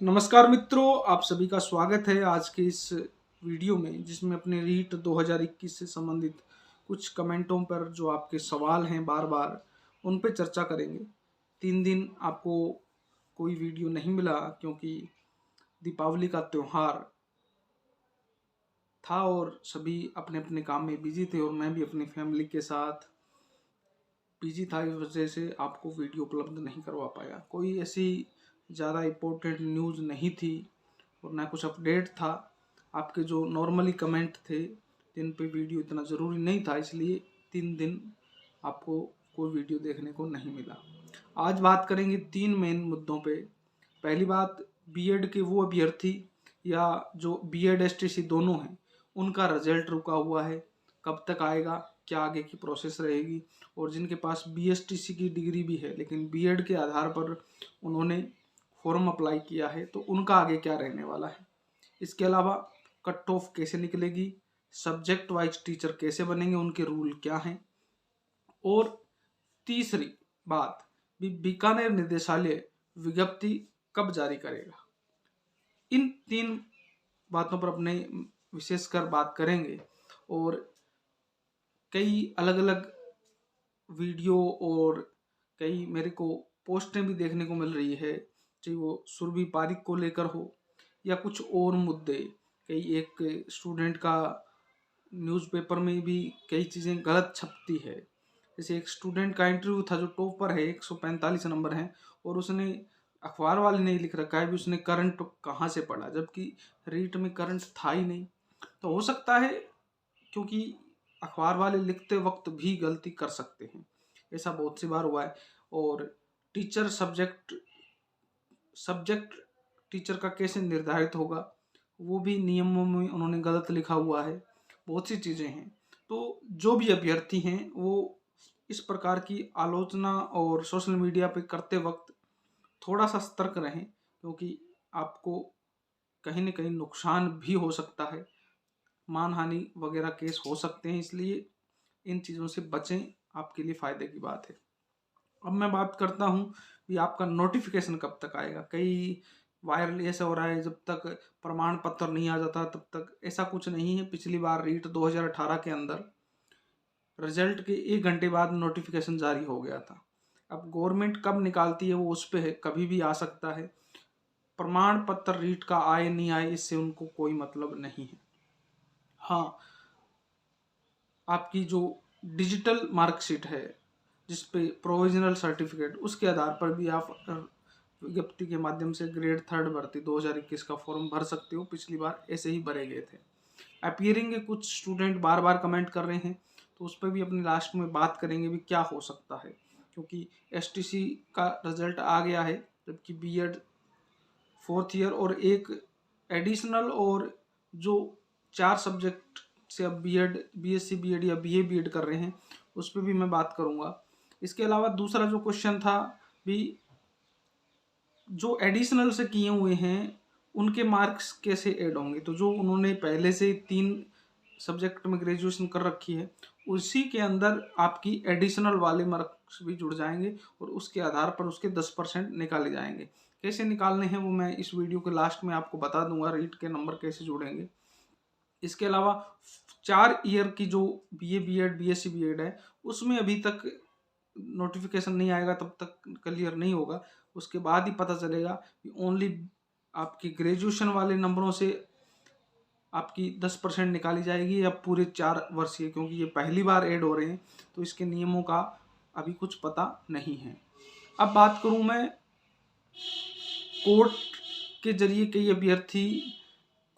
नमस्कार मित्रों, आप सभी का स्वागत है आज के इस वीडियो में, जिसमें अपने रीट 2021 से संबंधित कुछ कमेंटों पर जो आपके सवाल हैं बार बार उन पे चर्चा करेंगे। 3 दिन आपको कोई वीडियो नहीं मिला क्योंकि दीपावली का त्यौहार था और सभी अपने अपने काम में बिजी थे और मैं भी अपनी फैमिली के साथ बिजी था। इस वजह से आपको वीडियो उपलब्ध नहीं करवा पाया। कोई ऐसी ज़्यादा इम्पोर्टेंट न्यूज़ नहीं थी और ना कुछ अपडेट था। आपके जो नॉर्मली कमेंट थे जिन पे वीडियो इतना ज़रूरी नहीं था, इसलिए 3 दिन आपको कोई वीडियो देखने को नहीं मिला। आज बात करेंगे 3 मेन मुद्दों पे। पहली बात, बीएड के वो अभ्यर्थी या जो बीएड एसटीसी दोनों हैं उनका रिजल्ट रुका हुआ है, कब तक आएगा, क्या आगे की प्रोसेस रहेगी। और जिनके पास बीएसटीसी की डिग्री भी है लेकिन बीएड के आधार पर उन्होंने फॉर्म अप्लाई किया है, तो उनका आगे क्या रहने वाला है। इसके अलावा कट ऑफ कैसे निकलेगी, सब्जेक्ट वाइज टीचर कैसे बनेंगे, उनके रूल क्या हैं। और तीसरी बात, बीकानेर निदेशालय विज्ञप्ति कब जारी करेगा। इन 3 बातों पर अपने विशेषकर बात करेंगे और कई अलग अलग वीडियो और कई मेरे को पोस्टें भी देखने को मिल रही है, चाहे वो सुरभि पारिक को लेकर हो या कुछ और मुद्दे। कई एक स्टूडेंट का न्यूज़पेपर में भी कई चीज़ें गलत छपती है। जैसे एक स्टूडेंट का इंटरव्यू था जो टॉपर है, 145 नंबर हैं, और उसने अखबार वाले ने लिख रखा है भी उसने करंट कहाँ से पढ़ा, जबकि रीट में करंट था ही नहीं। तो हो सकता है क्योंकि अखबार वाले लिखते वक्त भी गलती कर सकते हैं, ऐसा बहुत सी बार हुआ है। और टीचर सब्जेक्ट टीचर का कैसे निर्धारित होगा, वो भी नियमों में उन्होंने गलत लिखा हुआ है। बहुत सी चीज़ें हैं। तो जो भी अभ्यर्थी हैं वो इस प्रकार की आलोचना और सोशल मीडिया पे करते वक्त थोड़ा सा सतर्क रहें, क्योंकि आपको कहीं न कहीं नुकसान भी हो सकता है, मानहानि वगैरह केस हो सकते हैं, इसलिए इन चीज़ों से बचें, आपके लिए फ़ायदे की बात है। अब मैं बात करता हूँ कि आपका नोटिफिकेशन कब तक आएगा। कई वायरल ऐसा हो रहा है जब तक प्रमाण पत्र नहीं आ जाता तब तक, ऐसा कुछ नहीं है। पिछली बार रीट 2018 के अंदर रिजल्ट के 1 घंटे बाद नोटिफिकेशन जारी हो गया था। अब गवर्नमेंट कब निकालती है वो उस पर है, कभी भी आ सकता है। प्रमाण पत्र रीट का आए नहीं आए इससे उनको कोई मतलब नहीं है। हाँ, आपकी जो डिजिटल मार्कशीट है जिस पे प्रोविजनल सर्टिफिकेट, उसके आधार पर भी आप विज्ञप्ति के माध्यम से ग्रेड 3 भर्ती 2021 का फॉर्म भर सकते हो। पिछली बार ऐसे ही भरे गए थे। अपीयरिंग के कुछ स्टूडेंट बार बार कमेंट कर रहे हैं, तो उस पर भी अपने लास्ट में बात करेंगे भी क्या हो सकता है, क्योंकि एसटीसी का रिजल्ट आ गया है, जबकि बीएड 4th ईयर और एक एडिशनल और जो 4 सब्जेक्ट से अब बीएड बीएससी बीएड या बीए बीएड कर रहे हैं उस पर भी मैं बात करूंगा। इसके अलावा दूसरा जो क्वेश्चन था भी, जो एडिशनल से किए हुए हैं उनके मार्क्स कैसे ऐड होंगे। तो जो उन्होंने पहले से 3 सब्जेक्ट में ग्रेजुएशन कर रखी है उसी के अंदर आपकी एडिशनल वाले मार्क्स भी जुड़ जाएंगे और उसके आधार पर उसके 10% निकाले जाएंगे। कैसे निकालने हैं वो मैं इस वीडियो के लास्ट में आपको बता दूंगा, रीट के नंबर कैसे जुड़ेंगे। इसके अलावा 4 ईयर की जो बीए बीएड बीएससी बीएड है उसमें अभी तक नोटिफिकेशन नहीं आएगा, तब तक क्लियर नहीं होगा। उसके बाद ही पता चलेगा कि ओनली आपकी ग्रेजुएशन वाले नंबरों से आपकी 10% निकाली जाएगी या पूरे 4 वर्षीय, क्योंकि ये पहली बार ऐड हो रहे हैं तो इसके नियमों का अभी कुछ पता नहीं है। अब बात करूं मैं, कोर्ट के जरिए कई अभ्यर्थी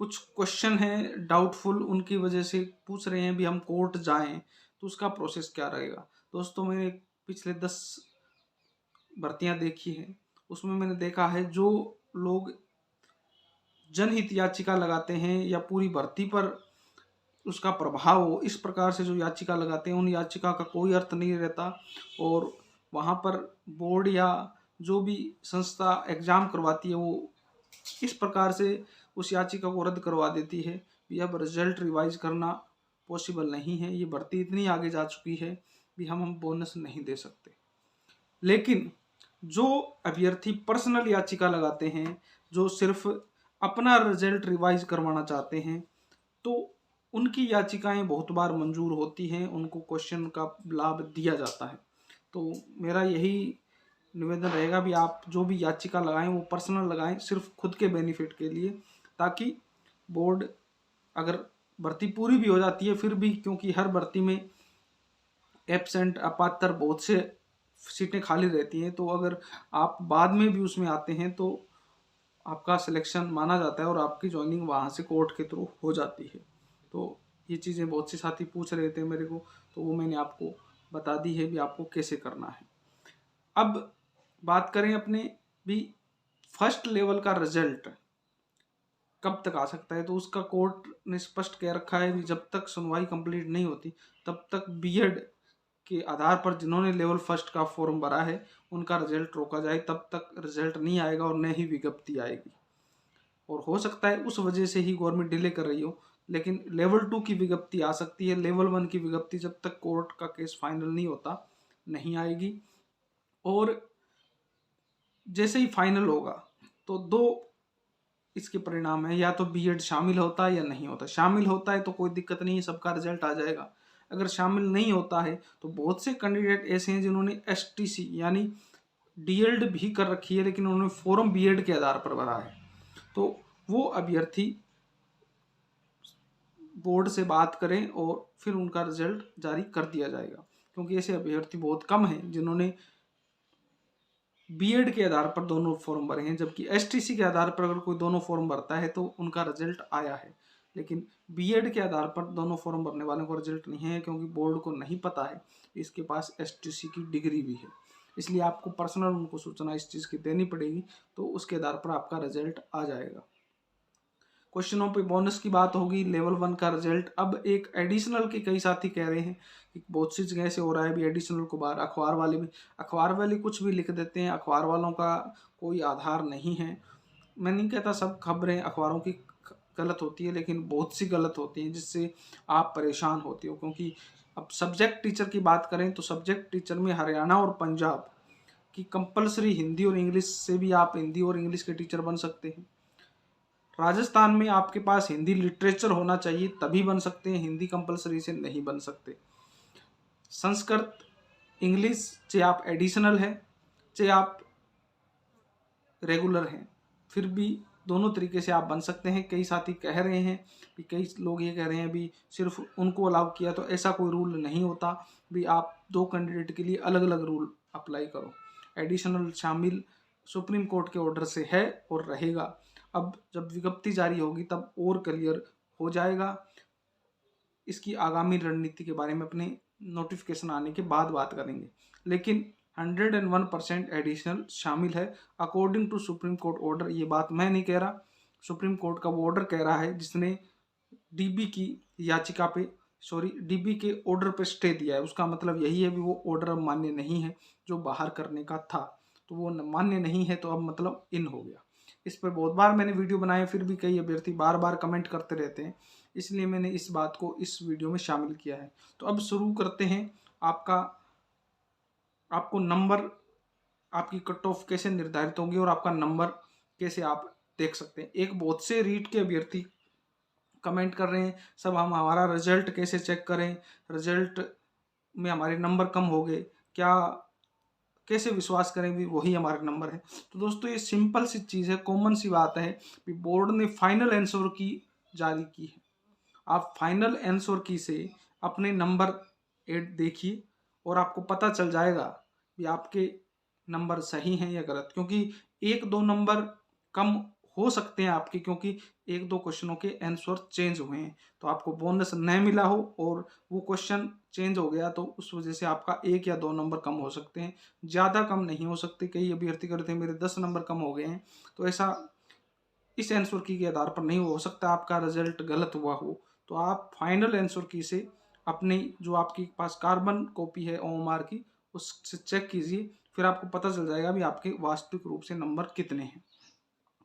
कुछ क्वेश्चन है डाउटफुल, उनकी वजह से पूछ रहे हैं भी हम कोर्ट जाएं तो उसका प्रोसेस क्या रहेगा। दोस्तों, मैंने पिछले 10 भर्तियां देखी हैं, उसमें मैंने देखा है जो लोग जनहित याचिका लगाते हैं या पूरी भर्ती पर उसका प्रभाव हो इस प्रकार से जो याचिका लगाते हैं, उन याचिका का कोई अर्थ नहीं रहता और वहाँ पर बोर्ड या जो भी संस्था एग्जाम करवाती है वो इस प्रकार से उस याचिका को रद्द करवा देती है कि अब रिजल्ट रिवाइज करना पॉसिबल नहीं है, ये भर्ती इतनी आगे जा चुकी है कि हम बोनस नहीं दे सकते। लेकिन जो अभ्यर्थी पर्सनल याचिका लगाते हैं, जो सिर्फ अपना रिजल्ट रिवाइज करवाना चाहते हैं, तो उनकी याचिकाएं बहुत बार मंजूर होती हैं, उनको क्वेश्चन का लाभ दिया जाता है। तो मेरा यही निवेदन रहेगा भी आप जो भी याचिका लगाएं वो पर्सनल लगाएं, सिर्फ खुद के बेनिफिट के लिए, ताकि बोर्ड अगर भर्ती पूरी भी हो जाती है फिर भी, क्योंकि हर भर्ती में एब्सेंट अपात्र बहुत से सीटें खाली रहती हैं, तो अगर आप बाद में भी उसमें आते हैं तो आपका सिलेक्शन माना जाता है और आपकी ज्वाइनिंग वहाँ से कोर्ट के थ्रू हो जाती है। तो ये चीज़ें बहुत से साथी पूछ रहे थे मेरे को, तो वो मैंने आपको बता दी है भी आपको कैसे करना है। अब बात करें अपने भी फर्स्ट लेवल का रिजल्ट कब तक आ सकता है, तो उसका कोर्ट ने स्पष्ट कह रखा है कि जब तक सुनवाई कंप्लीट नहीं होती तब तक बीएड के आधार पर जिन्होंने लेवल फर्स्ट का फॉर्म भरा है उनका रिजल्ट रोका जाए, तब तक रिजल्ट नहीं आएगा और न ही विज्ञप्ति आएगी। और हो सकता है उस वजह से ही गवर्नमेंट डिले कर रही हो, लेकिन लेवल 2 की विज्ञप्ति आ सकती है। लेवल 1 की विज्ञप्ति जब तक कोर्ट का केस फाइनल नहीं होता नहीं आएगी, और जैसे ही फाइनल होगा तो दो इसके परिणाम है, या तो बीएड शामिल होता है या नहीं होता। शामिल होता है तो कोई दिक्कत नहीं है, सबका रिजल्ट आ जाएगा। अगर शामिल नहीं होता है तो बहुत से कैंडिडेट ऐसे हैं जिन्होंने एसटीसी यानी डीएलड भी कर रखी है लेकिन उन्होंने फॉर्म बीएड के आधार पर भरा है, तो वो अभ्यर्थी बोर्ड से बात करें और फिर उनका रिजल्ट जारी कर दिया जाएगा, क्योंकि ऐसे अभ्यर्थी बहुत कम हैं जिन्होंने बीएड के आधार पर दोनों फॉर्म भरे हैं, जबकि एसटीसी के आधार पर अगर कोई दोनों फॉर्म भरता है तो उनका रिजल्ट आया है। लेकिन बीएड के आधार पर दोनों फॉर्म भरने वालों को रिजल्ट नहीं है, क्योंकि बोर्ड को नहीं पता है इसके पास एसटीसी की डिग्री भी है। इसलिए आपको पर्सनल उनको सूचना इस चीज़ की देनी पड़ेगी, तो उसके आधार पर आपका रिजल्ट आ जाएगा। क्वेश्चनों पे बोनस की बात होगी, लेवल 1 का रिजल्ट। अब एक एडिशनल के कई साथी कह रहे हैं कि बहुत सी जगह से हो रहा है भी एडिशनल को बाहर, अखबार वाले भी, अखबार वाले कुछ भी लिख देते हैं, अखबार वालों का कोई आधार नहीं है। मैं नहीं कहता सब खबरें अखबारों की गलत होती है, लेकिन बहुत सी गलत होती हैं जिससे आप परेशान होते हो। क्योंकि अब सब्जेक्ट टीचर की बात करें तो सब्जेक्ट टीचर में हरियाणा और पंजाब की कंपलसरी हिंदी और इंग्लिश से भी आप हिंदी और इंग्लिश के टीचर बन सकते हैं। राजस्थान में आपके पास हिंदी लिटरेचर होना चाहिए तभी बन सकते हैं, हिंदी कंपलसरी से नहीं बन सकते। संस्कृत इंग्लिश चाहे आप एडिशनल है चाहे आप रेगुलर हैं, फिर भी दोनों तरीके से आप बन सकते हैं। कई साथी कह रहे हैं कि कई लोग ये कह रहे हैं भी सिर्फ उनको अलाउ किया, तो ऐसा कोई रूल नहीं होता भी आप दो कैंडिडेट के लिए अलग अलग रूल अप्लाई करो। एडिशनल शामिल सुप्रीम कोर्ट के ऑर्डर से है और रहेगा। अब जब विज्ञप्ति जारी होगी तब और क्लियर हो जाएगा। इसकी आगामी रणनीति के बारे में अपने नोटिफिकेशन आने के बाद बात करेंगे, लेकिन 101% एडिशनल शामिल है according to supreme court order. ये बात मैं नहीं कह रहा, सुप्रीम कोर्ट का वो ऑर्डर कह रहा है जिसने डीबी की याचिका पे डीबी के ऑर्डर पे स्टे दिया है। उसका मतलब यही है भी वो ऑर्डर अब मान्य नहीं है जो बाहर करने का था, तो वो मान्य नहीं है, तो अब मतलब इन हो गया। इस पर बहुत बार मैंने वीडियो बनाए, फिर भी कई अभ्यर्थी बार बार कमेंट करते रहते हैं, इसलिए मैंने इस बात को इस वीडियो में शामिल किया है। तो अब शुरू करते हैं। आपको नंबर, आपकी कट ऑफ कैसे निर्धारित होगी और आपका नंबर कैसे आप देख सकते हैं। एक बहुत से रीट के अभ्यर्थी कमेंट कर रहे हैं सब हम हमारा रिजल्ट कैसे चेक करें, रिजल्ट में हमारे नंबर कम हो गए, क्या कैसे विश्वास करें भी वही हमारे नंबर है। तो दोस्तों ये सिंपल सी चीज़ है, कॉमन सी बात है कि बोर्ड ने फाइनल आंसर की जारी की है। आप फाइनल आंसर की से अपने नंबर एड देखिए और आपको पता चल जाएगा कि आपके नंबर सही हैं या गलत, क्योंकि एक दो नंबर कम हो सकते हैं आपके, क्योंकि एक दो क्वेश्चनों के आंसर चेंज हुए हैं, तो आपको बोनस न मिला हो और वो क्वेश्चन चेंज हो गया तो उस वजह से आपका एक या दो नंबर कम हो सकते हैं, ज़्यादा कम नहीं हो सकते। कई अभ्यर्थी करते हैं मेरे 10 नंबर कम हो गए हैं, तो ऐसा इस आंसर की के आधार पर नहीं हो सकता आपका रिजल्ट गलत हुआ हो। तो आप फाइनल आंसर की से अपनी जो आपके पास कार्बन कॉपी है ओएमआर की उससे चेक कीजिए, फिर आपको पता चल जाएगा भी आपके वास्तविक रूप से नंबर कितने हैं।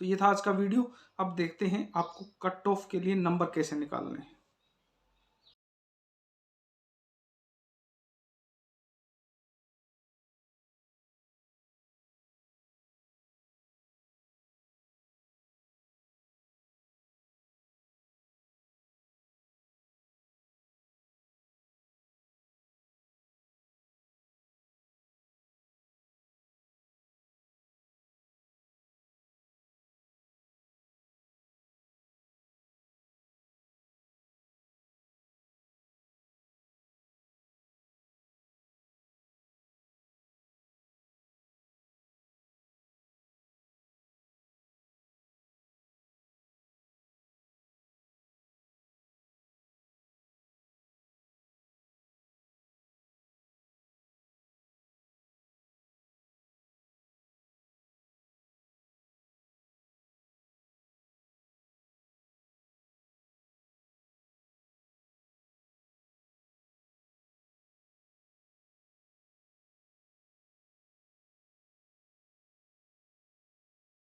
तो ये था आज का वीडियो। अब देखते हैं आपको कट ऑफ के लिए नंबर कैसे निकालने हैं।